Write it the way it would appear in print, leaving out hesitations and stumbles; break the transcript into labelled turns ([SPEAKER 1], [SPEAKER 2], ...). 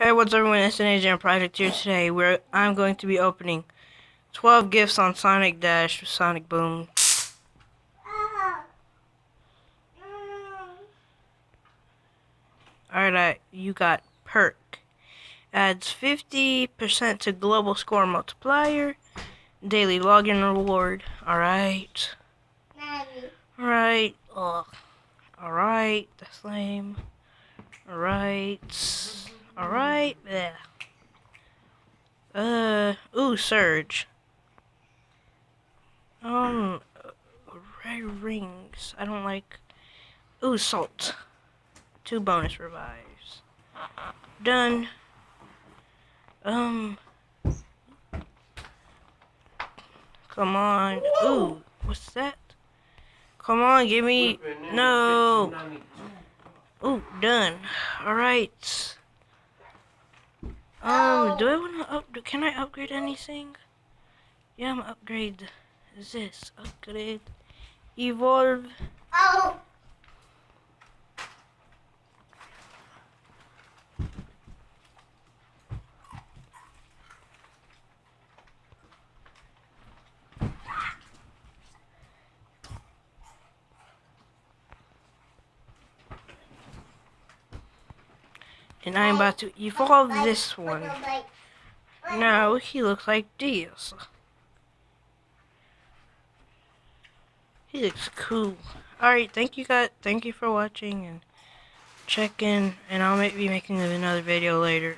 [SPEAKER 1] Hey, what's up everyone, it's an Agent Project here today where I'm going to be opening 12 gifts on Sonic Dash with Sonic Boom. Alright, you got Perk. Adds 50% to global score multiplier. Daily login reward. Alright. Alright. Alright, that's lame. Alright. Alright. Yeah. Ooh, Surge. Red rings. I don't like. Ooh, Salt. 2 bonus revives. Done. Come on. Ooh, what's that? Come on, give me. No. Ooh, done. Alright. Do I want to can I upgrade anything? Yeah, I'm upgrade. Is this upgrade? Evolve. And I'm about to evolve this one. Now he looks like this. He looks cool. Alright, thank you guys. Thank you for watching and check in. And I'll be making another video later.